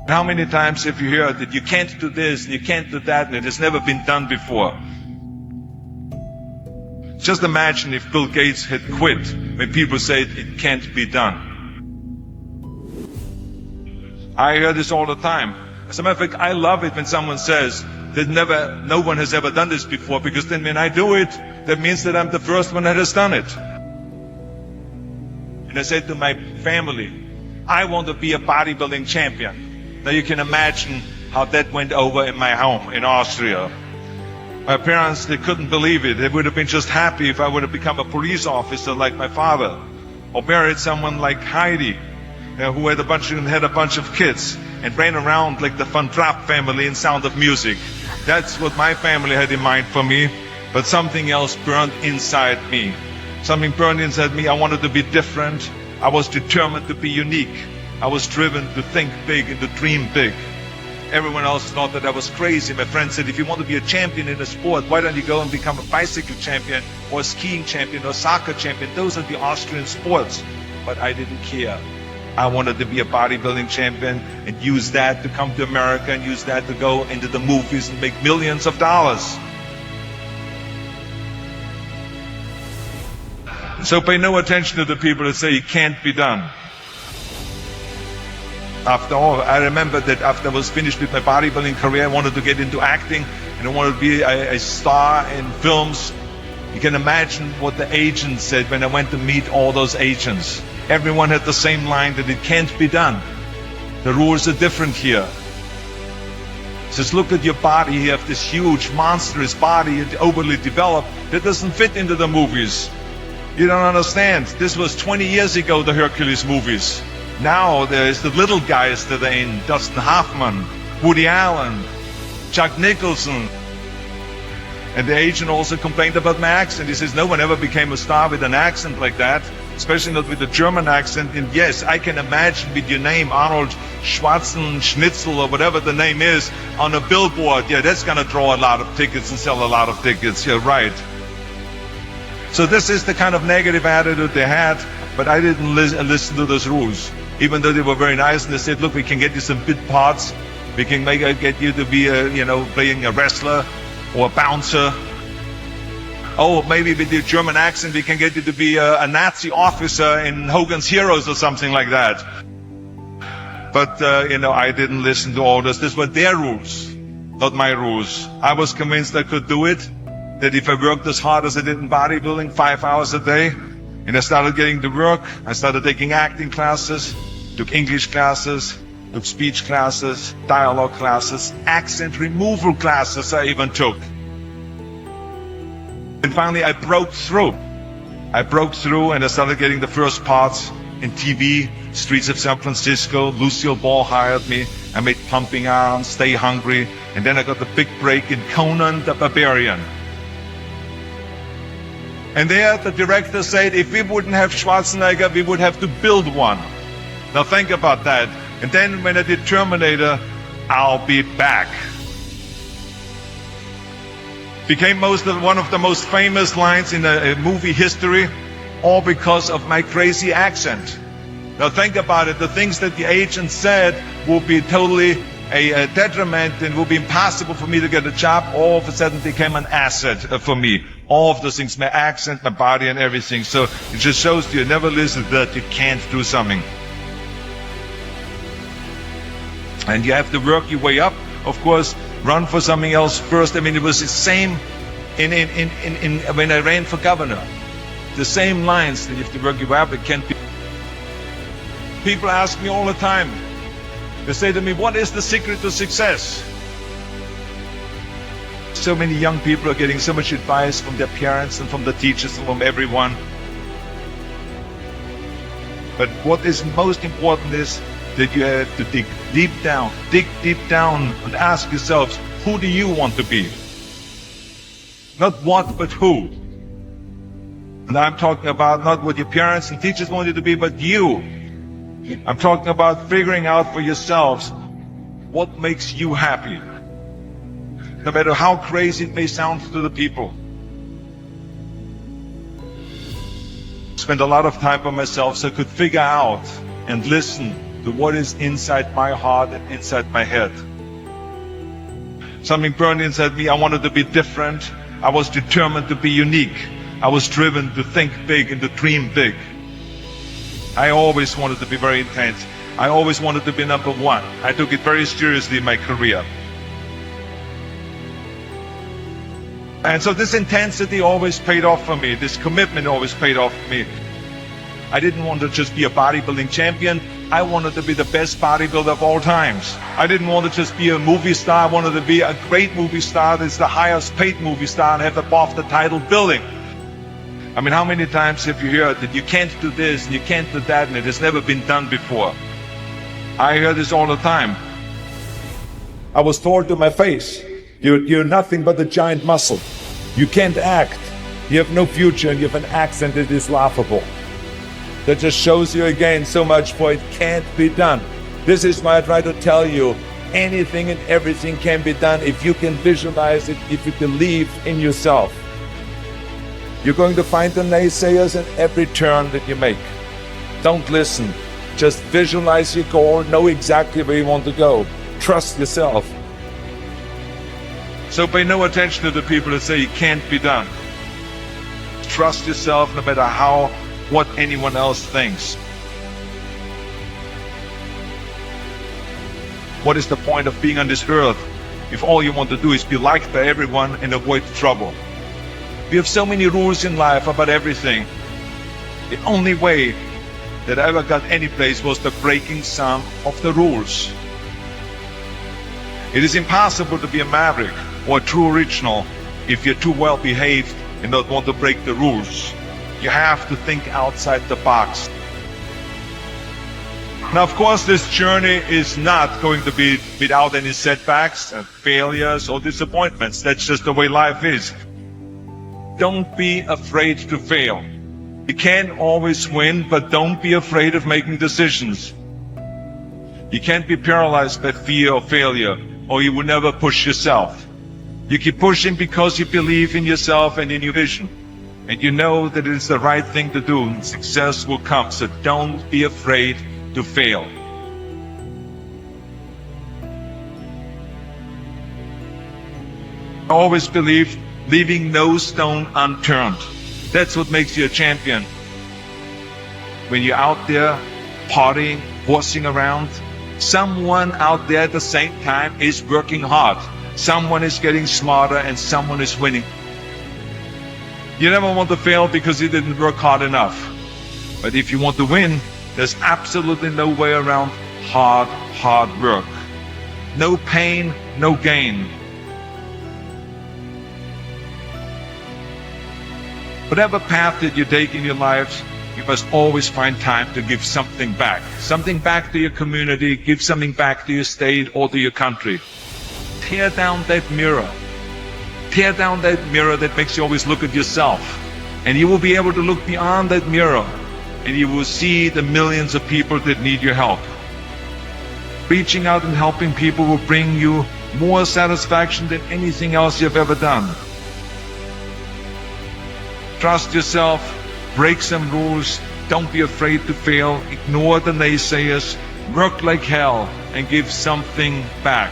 How many times have you heard that you can't do this, and you can't do that, and it has never been done before? Just imagine if Bill Gates had quit when people said it can't be done. I hear this all the time. As a matter of fact, I love it when someone says that no one has ever done this before, because then when I do it, that means that I'm the first one that has done it. And I said to my family, I want to be a bodybuilding champion. Now you can imagine how that went over in my home in Austria. My parents, they couldn't believe it. They would have been just happy if I would have become a police officer like my father, or married someone like Heidi, who had a bunch of kids and ran around like the Van Trapp family in Sound of Music. That's what my family had in mind for me, but something else burned inside me. Something burned inside me. I wanted to be different. I was determined to be unique. I was driven to think big and to dream big. Everyone else thought that I was crazy. My friend said, if you want to be a champion in a sport, why don't you go and become a bicycle champion or a skiing champion or a soccer champion? Those are the Austrian sports. But I didn't care. I wanted to be a bodybuilding champion and use that to come to America and use that to go into the movies and make millions of dollars. So pay no attention to the people that say it can't be done. After all, I remember that after I was finished with my bodybuilding career, I wanted to get into acting and I wanted to be a star in films. You can imagine what the agents said when I went to meet all those agents. Everyone had the same line that it can't be done. The rules are different here. It says, look at your body. You have this huge, monstrous body, overly developed, that doesn't fit into the movies. You don't understand. This was 20 years ago, the Hercules movies. Now there's the little guys that are in, Dustin Hoffman, Woody Allen, Chuck Nicholson. And the agent also complained about my accent. He says, no one ever became a star with an accent like that, especially not with a German accent. And yes, I can imagine with your name, Arnold Schwarzenegger, or whatever the name is, on a billboard. Yeah, that's going to draw a lot of tickets and sell a lot of tickets. You're right. So this is the kind of negative attitude they had, but I didn't listen to those rules. Even though they were very nice and they said, look, we can get you some bit parts. We can get you to be playing a wrestler or a bouncer. Oh, maybe with your German accent, we can get you to be a Nazi officer in Hogan's Heroes or something like that. But, I didn't listen to all this. These were their rules, not my rules. I was convinced I could do it, that if I worked as hard as I did in bodybuilding, 5 hours a day, and I started getting to work, I started taking acting classes, took English classes, took speech classes, dialogue classes, accent removal classes I even took. And finally I broke through. And I started getting the first parts in TV, Streets of San Francisco. Lucille Ball hired me. I made Pumping Iron, Stay Hungry, and then I got the big break in Conan the Barbarian. And there the director said, if we wouldn't have Schwarzenegger, we would have to build one. Now think about that. And then when I did Terminator, I'll be back. Became one of the most famous lines in movie history, all because of my crazy accent. Now think about it. The things that the agent said will be totally a detriment and will be impossible for me to get a job, all of a sudden became an asset for me. All of those things, my accent, my body and everything. So it just shows you never listen to that you can't do something. And you have to work your way up. Of course, run for something else first. I mean, it was the same when I ran for governor. The same lines that you have to work your way up. It can't be. People ask me all the time. They say to me, what is the secret to success? So many young people are getting so much advice from their parents and from the teachers and from everyone. But what is most important is that you have to dig deep down and ask yourselves, who do you want to be? Not what, but who. And I'm talking about not what your parents and teachers want you to be, but you. I'm talking about figuring out for yourselves what makes you happy. No matter how crazy it may sound to the people. Spent a lot of time by myself so I could figure out and listen to what is inside my heart and inside my head. Something burned inside me. I wanted to be different. I was determined to be unique. I was driven to think big and to dream big. I always wanted to be very intense. I always wanted to be number one. I took it very seriously in my career. And so this intensity always paid off for me. This commitment always paid off for me. I didn't want to just be a bodybuilding champion. I wanted to be the best bodybuilder of all times. I didn't want to just be a movie star. I wanted to be a great movie star that's the highest paid movie star and have above the title building. I mean, how many times have you heard that you can't do this and you can't do that and it has never been done before? I hear this all the time. I was told to my face, you're nothing but a giant muscle. You can't act. You have no future and you have an accent that is laughable. That just shows you again so much for it can't be done. This is why I try to tell you, anything and everything can be done if you can visualize it, if you believe in yourself. You're going to find the naysayers in every turn that you make. Don't listen. Just visualize your goal, know exactly where you want to go. Trust yourself. So pay no attention to the people that say it can't be done. Trust yourself no matter what anyone else thinks. What is the point of being on this earth if all you want to do is be liked by everyone and avoid trouble? We have so many rules in life about everything. The only way that I ever got any place was the breaking some of the rules. It is impossible to be a maverick or a true original if you're too well behaved and don't want to break the rules. You have to think outside the box. Now, of course, this journey is not going to be without any setbacks and failures or disappointments. That's just the way life is. Don't be afraid to fail. You can't always win, but don't be afraid of making decisions. You can't be paralyzed by fear of failure, or you will never push yourself. You keep pushing because you believe in yourself and in your vision. And you know that it is the right thing to do, and success will come. So don't be afraid to fail. I always believe leaving no stone unturned. That's what makes you a champion. When you're out there partying, horsing around, someone out there at the same time is working hard. Someone is getting smarter and someone is winning. You never want to fail because you didn't work hard enough. But if you want to win, there's absolutely no way around hard work. No pain, no gain. Whatever path that you take in your life, you must always find time to give something back. Something back to your community, give something back to your state or to your country. Tear down that mirror. Tear down that mirror that makes you always look at yourself. And you will be able to look beyond that mirror and you will see the millions of people that need your help. Reaching out and helping people will bring you more satisfaction than anything else you've ever done. Trust yourself, break some rules, don't be afraid to fail, ignore the naysayers, work like hell and give something back.